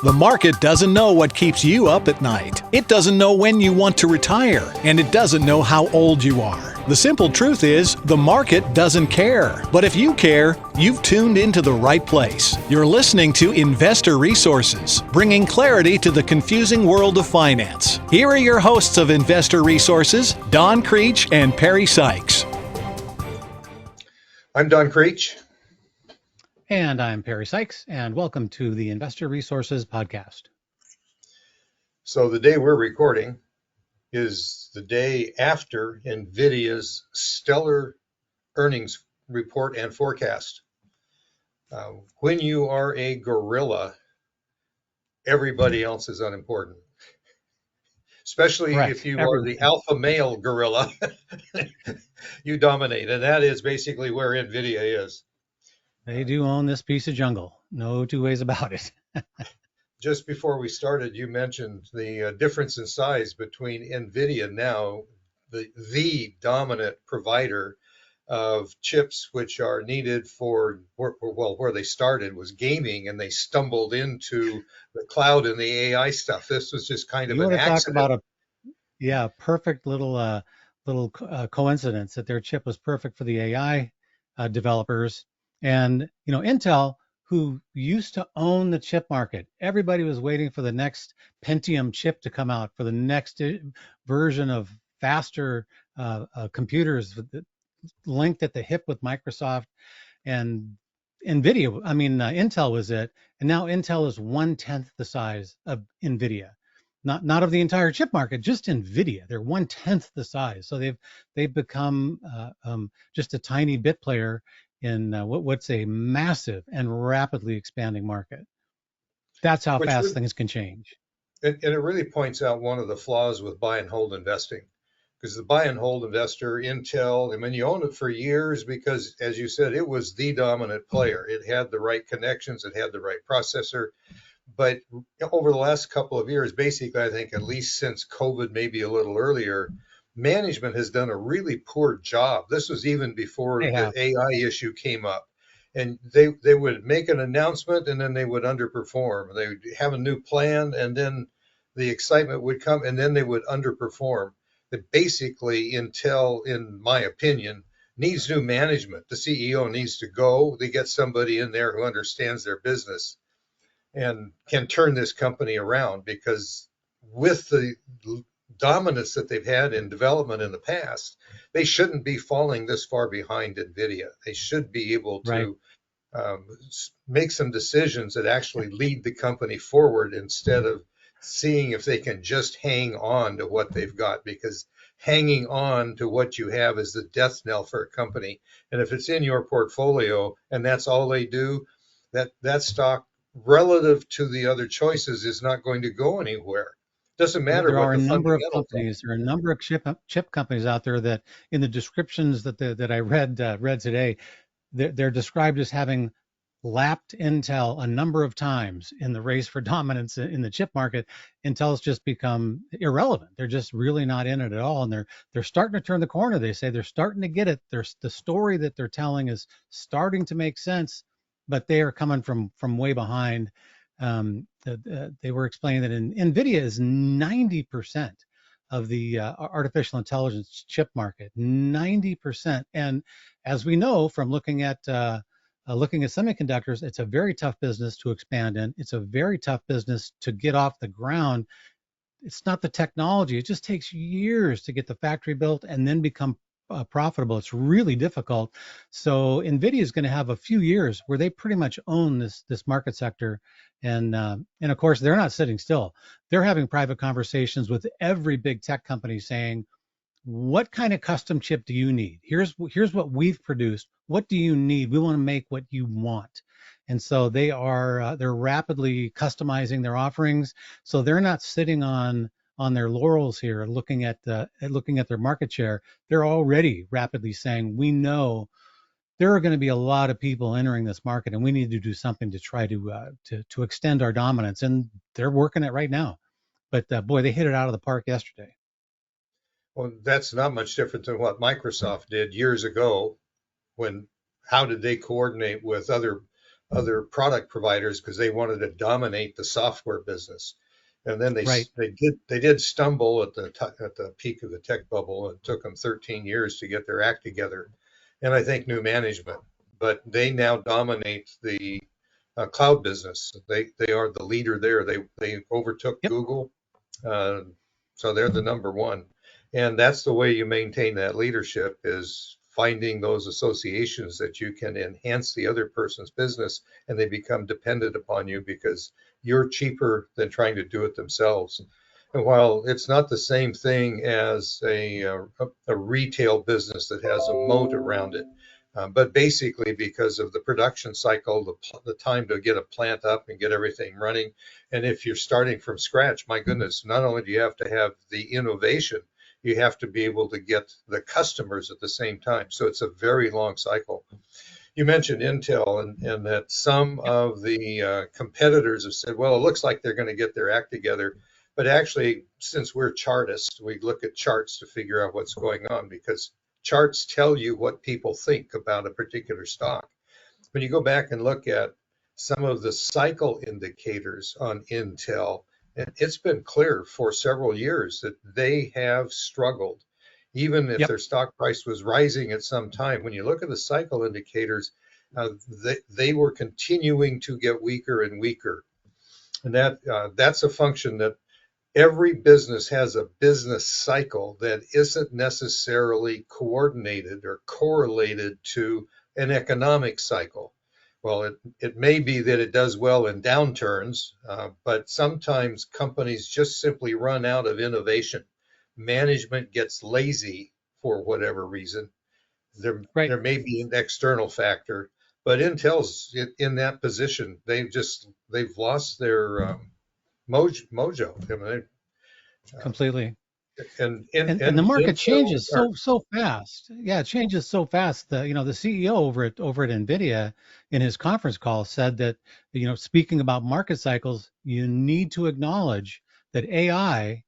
The market doesn't know what keeps you up at night. It doesn't know when you want to retire, and it doesn't know how old you are. The simple truth is, the market doesn't care. But if you care, you've tuned into the right place. You're listening to Investor Resources, bringing clarity to the confusing world of finance. Here are your hosts of Investor Resources, Don Creech and Perry Sykes. I'm Don Creech. And I'm Perry Sykes, and welcome to the Investor Resources Podcast. So the day we're recording is the day after NVIDIA's stellar earnings report and forecast. When you are a gorilla, everybody else is unimportant. Especially Correct. if you are the alpha male gorilla, you dominate. And that is basically where NVIDIA is. They do own this piece of jungle. No two ways about it. Just before we started, you mentioned the difference in size between NVIDIA now, the dominant provider of chips which are needed for, where they started was gaming, and they stumbled into the cloud and the AI stuff. This was just kind of an accident. Talk about a perfect little coincidence that their chip was perfect for the AI developers. And, Intel, who used to own the chip market, everybody was waiting for the next Pentium chip to come out, for the next version of faster computers linked at the hip with Microsoft and NVIDIA. Intel was it. And now Intel is 1/10 the size of NVIDIA. Not of the entire chip market, just NVIDIA. They're 1/10 the size. So they've become just a tiny bit player in what's a massive and rapidly expanding market. That's how fast things can change. And it really points out one of the flaws with buy and hold investing, because the buy and hold investor, Intel, you own it for years because, as you said, it was the dominant player. It had the right connections, it had the right processor. But over the last couple of years, basically, I think at least since COVID, maybe a little earlier, management has done a really poor job. This was even before the AI issue came up. And they would make an announcement and then they would underperform. They would have a new plan and then the excitement would come and then they would underperform. That basically Intel, in my opinion, needs new management. The CEO needs to go. They get somebody in there who understands their business and can turn this company around, because with the dominance that they've had in development in the past, they shouldn't be falling this far behind NVIDIA. They should be able to make some decisions that actually lead the company forward instead of seeing if they can just hang on to what they've got, because hanging on to what you have is the death knell for a company. And if it's in your portfolio and that's all they do, that stock relative to the other choices is not going to go anywhere. Doesn't matter. There are a number of companies. There are a number of chip companies out there that, in the descriptions that I read today, they're described as having lapped Intel a number of times in the race for dominance in the chip market. Intel's just become irrelevant. They're just really not in it at all, and they're starting to turn the corner. They say they're starting to get it. The story that they're telling is starting to make sense, but they are coming from way behind. They were explaining that NVIDIA is 90% of the artificial intelligence chip market, 90%. And as we know from looking at semiconductors, it's a very tough business to expand in. It's a very tough business to get off the ground. It's not the technology. It just takes years to get the factory built and then become profitable. It's really difficult. So NVIDIA is going to have a few years where they pretty much own this market sector. And of course, they're not sitting still. They're having private conversations with every big tech company saying, what kind of custom chip do you need? Here's what we've produced. What do you need? We want to make what you want. And so they're rapidly customizing their offerings. So they're not sitting on their laurels here, looking at their market share. They're already rapidly saying, we know there are going to be a lot of people entering this market, and we need to do something to try to extend our dominance. And they're working it right now. But boy, they hit it out of the park yesterday. Well, that's not much different than what Microsoft did years ago. How did they coordinate with other other product providers because they wanted to dominate the software business. And then Right. they did stumble at the peak of the tech bubble. It took them 13 years to get their act together, and I think new management. But they now dominate the cloud business. They are the leader there. They overtook Yep. Google, uh, so they're the number one. And that's the way you maintain that leadership, is finding those associations that you can enhance the other person's business, and they become dependent upon you because you're cheaper than trying to do it themselves. And while it's not the same thing as a retail business that has a moat around it, but basically because of the production cycle, the time to get a plant up and get everything running. And if you're starting from scratch, my goodness, not only do you have to have the innovation, you have to be able to get the customers at the same time. So it's a very long cycle. You mentioned Intel, and that some Yep. of the competitors have said, well, it looks like they're going to get their act together. But actually, since we're chartists, we look at charts to figure out what's going on, because charts tell you what people think about a particular stock. When you go back and look at some of the cycle indicators on Intel, it's been clear for several years that they have struggled. Even if Yep. their stock price was rising at some time, when you look at the cycle indicators, they were continuing to get weaker and weaker. And that's a function that every business has a business cycle that isn't necessarily coordinated or correlated to an economic cycle. Well, it may be that it does well in downturns, but sometimes companies just simply run out of innovation. Management gets lazy for whatever reason. Right. There may be an external factor, but Intel's in that position. They've lost their mojo. I mean, Completely. And the market Intel, changes so fast. Yeah, it changes so fast. The CEO over at Nvidia in his conference call said that, speaking about market cycles, you need to acknowledge that AI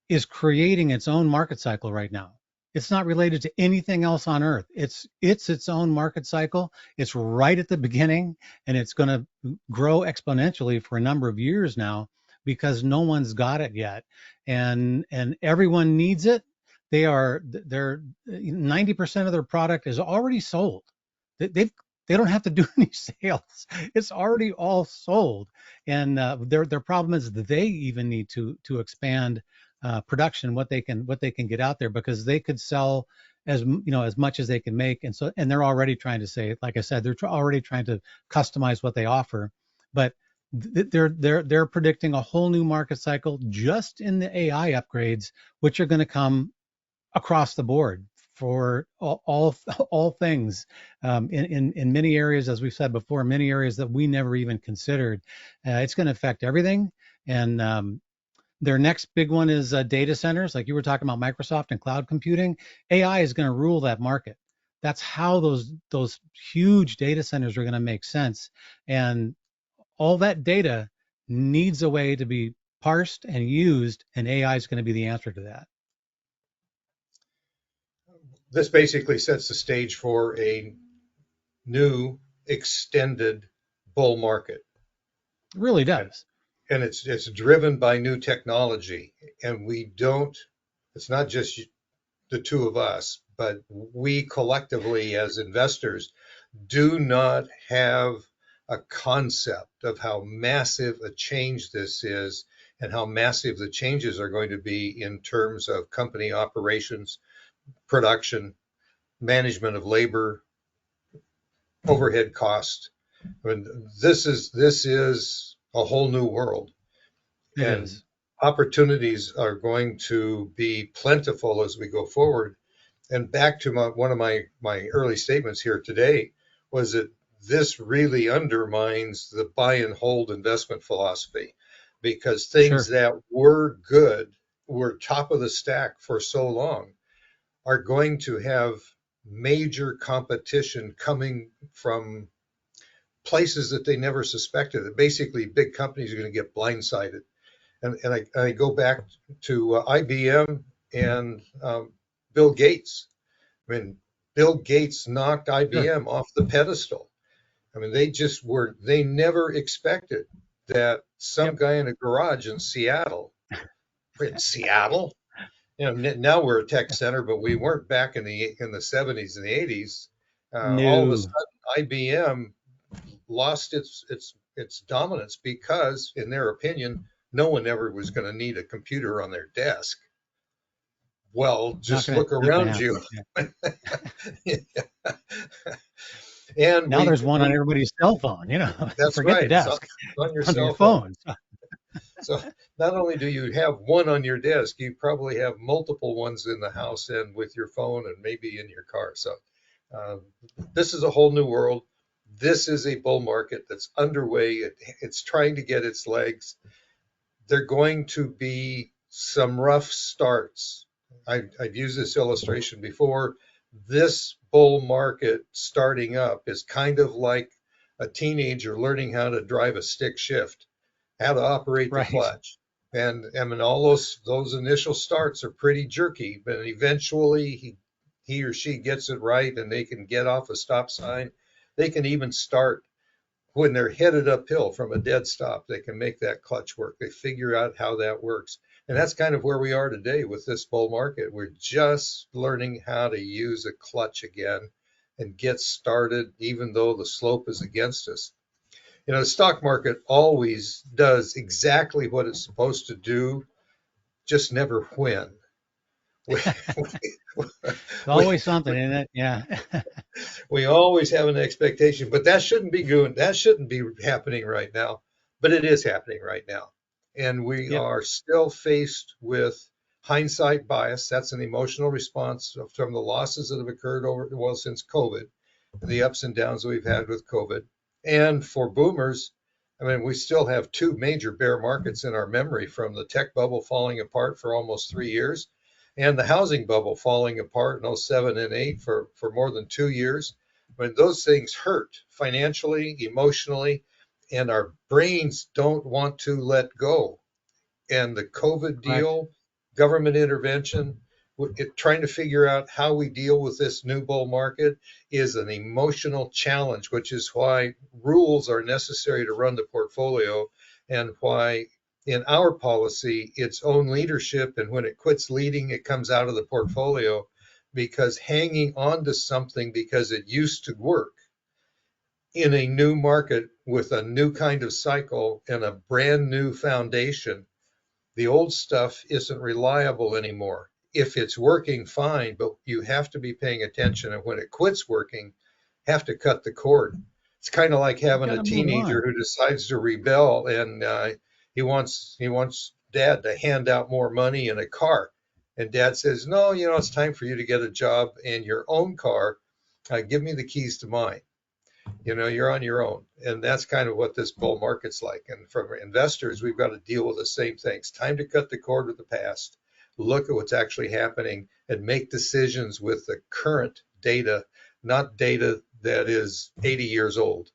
is creating its own market cycle right now. It's not related to anything else on earth. It's its own market cycle. It's right at the beginning, and it's going to grow exponentially for a number of years now because no one's got it yet, and everyone needs it. They're 90% of their product is already sold. They don't have to do any sales. It's already all sold, and their problem is that they even need to expand production, what they can get out there, because they could sell as much as they can make, and they're already trying to say, like I said, already trying to customize what they offer, but they're predicting a whole new market cycle just in the AI upgrades, which are going to come across the board for all things, in many areas, as we've said before, many areas that we never even considered. It's going to affect everything, and their next big one is data centers, like you were talking about Microsoft and cloud computing. AI is going to rule that market. That's how those huge data centers are going to make sense, and all that data needs a way to be parsed and used, and AI is going to be the answer to that. this basically sets the stage for a new extended bull market. It really And, does. and it's driven by new technology. And we don't, it's not just the two of us, but we collectively as investors do not have a concept of how massive a change this is, and how massive the changes are going to be in terms of company operations, production, management of labor, overhead cost. I mean, this is a whole new world, It and is. opportunities are going to be plentiful as we go forward. And back to one of my early statements here today was that this really undermines the buy and hold investment philosophy, because things Sure. that were good, were top of the stack for so long, are going to have major competition coming from places that they never suspected. Basically, big companies are going to get blindsided. And I go back to IBM and Bill Gates. I mean, Bill Gates knocked Sure. IBM off the pedestal. I mean, they never expected that some Yep. guy in a garage in Seattle, now we're a tech center, but we weren't back in the 70s and the 80s. All of a No, sudden, IBM lost its dominance because, in their opinion, no one ever was going to need a computer on their desk. Well, just look not gonna around happen. you. Yeah. And Now we, there's one on we everybody's cell phone. that's Forget the right. desk. It's on your It's on your cell phone. phone. So not only do you have one on your desk, you probably have multiple ones in the house and with your phone and maybe in your car. So uh, this is a whole new world. This is a bull market that's underway. It's trying to get its legs. There are going to be some rough starts. I've used this illustration before. This bull market starting up is kind of like a teenager learning how to drive a stick shift, how to operate the Right. clutch. And I mean, all those initial starts are pretty jerky, but eventually he or she gets it right and they can get off a stop sign. They can even start when they're headed uphill from a dead stop. They can make that clutch work. They figure out how that works. And that's kind of where we are today with this bull market. We're just learning how to use a clutch again and get started, even though the slope is against us. The stock market always does exactly what it's supposed to do, just never when. We, It's we, always something, isn't it? Yeah. we always have an expectation, but that shouldn't be good. That shouldn't be happening right now, but it is happening right now. And we Yep. are still faced with hindsight bias. That's an emotional response from the losses that have occurred since COVID, the ups and downs that we've had with COVID. And for boomers, I mean, we still have two major bear markets in our memory, from the tech bubble falling apart for almost 3 years and the housing bubble falling apart in '07 and '08 for more than 2 years. When those things hurt financially, emotionally, and our brains don't want to let go. And the COVID Correct. deal, government intervention, trying to figure out how we deal with this new bull market is an emotional challenge, which is why rules are necessary to run the portfolio, and why in our policy it's own leadership, and when it quits leading it comes out of the portfolio, because hanging on to something because it used to work in a new market with a new kind of cycle and a brand new foundation, the old stuff isn't reliable anymore. If it's working, fine, but you have to be paying attention. And when it quits working, have to cut the cord. It's kind of like You having got a to move teenager on. who decides to rebel, and he wants dad to hand out more money and a car. And dad says, no, it's time for you to get a job and your own car. Give me the keys to mine. You're on your own. And that's kind of what this bull market's like. And from investors, we've got to deal with the same things. Time to cut the cord with the past, look at what's actually happening, and make decisions with the current data, not data that is 80 years old.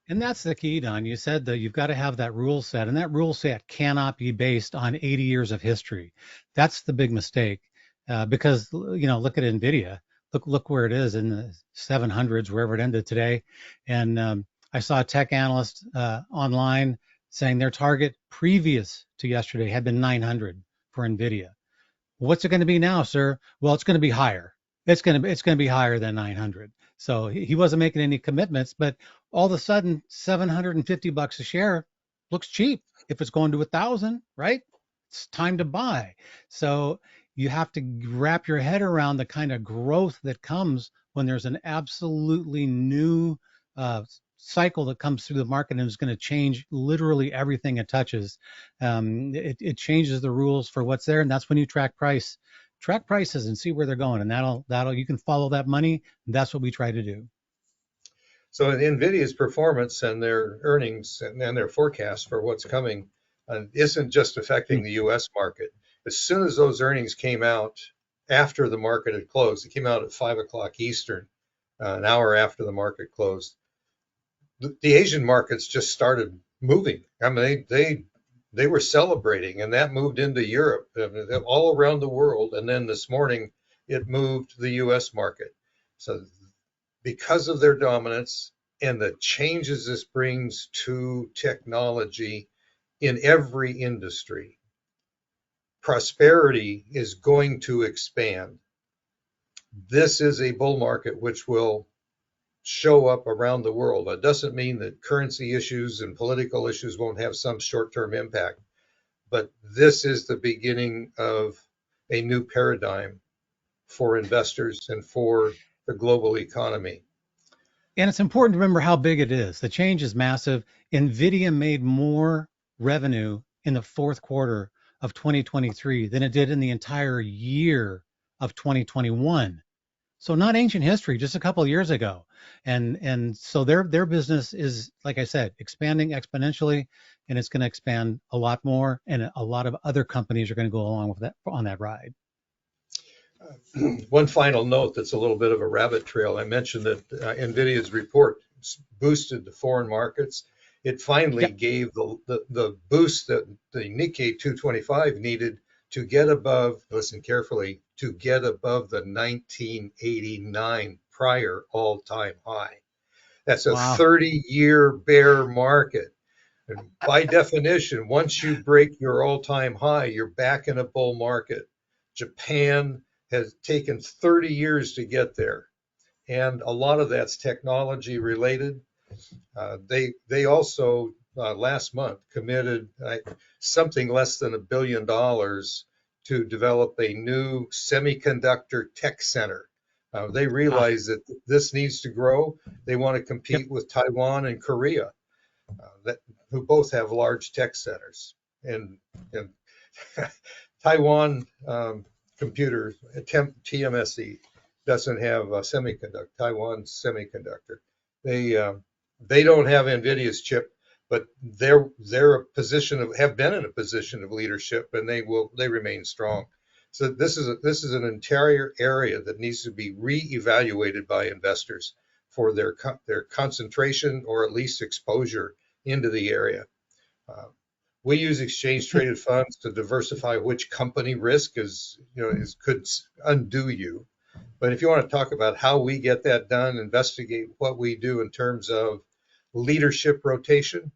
And that's the key, Don. You said that you've got to have that rule set, and that rule set cannot be based on 80 years of history. That's the big mistake, because look at Nvidia. Look where it is in the 700s, wherever it ended today. And I saw a tech analyst online saying their target previous to yesterday had been 900 for Nvidia. What's it going to be now, sir? Well, it's going to be higher. It's going to be higher than 900. So he wasn't making any commitments, but all of a sudden, $750 a share looks cheap. If it's going to 1,000, right? It's time to buy. So you have to wrap your head around the kind of growth that comes when there's an absolutely new cycle that comes through the market and is going to change literally everything it touches. It changes the rules for what's there, and that's when you track prices and see where they're going, and that'll you can follow that money. That's what we try to do. So NVIDIA's performance and their earnings and their forecast for what's coming isn't just affecting Hmm. the U.S. market. As soon as those earnings came out after the market had closed, it came out at 5 o'clock Eastern, an hour after the market closed. The Asian markets just started moving. I mean, they were celebrating, and that moved into Europe, all around the world. And then this morning, it moved the U.S. market. So because of their dominance and the changes this brings to technology in every industry. Prosperity is going to expand. This is a bull market which will show up around the world. That doesn't mean that currency issues and political issues won't have some short-term impact, but this is the beginning of a new paradigm for investors and for the global economy. And it's important to remember how big it is. The change is massive. NVIDIA made more revenue in the fourth quarter of 2023 than it did in the entire year of 2021. So not ancient history, just a couple of years ago. And so their business is, like I said, expanding exponentially, and it's going to expand a lot more. And a lot of other companies are going to go along with that on that ride. One final note that's a little bit of a rabbit trail. I mentioned that NVIDIA's report boosted the foreign markets. It finally gave the boost that the Nikkei 225 needed to get above, listen carefully, to get above the 1989 prior all-time high. That's a 30-year bear market. And by definition, once you break your all-time high, you're back in a bull market. Japan has taken 30 years to get there, and a lot of that's technology related. They also last month committed something less than $1 billion to develop a new semiconductor tech center. They realize that this needs to grow. They want to compete with Taiwan and Korea, who both have large tech centers. And Taiwan computers, TMSE, doesn't have a semiconductor. Taiwan's semiconductor. They don't have NVIDIA's chip, but they're have been in a position of leadership, and they remain strong. So this is an entire area that needs to be reevaluated by investors for their concentration or at least exposure into the area. We use exchange traded funds to diversify which company risk could undo you. But if you want to talk about how we get that done, investigate what we do in terms of leadership rotation,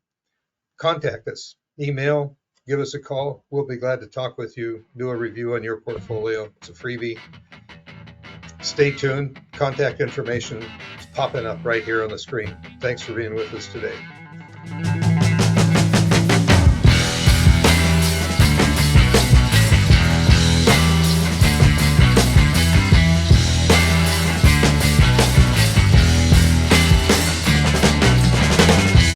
contact us. Email, give us a call. We'll be glad to talk with you, do a review on your portfolio. It's a freebie. Stay tuned. Contact information is popping up right here on the screen. Thanks for being with us today.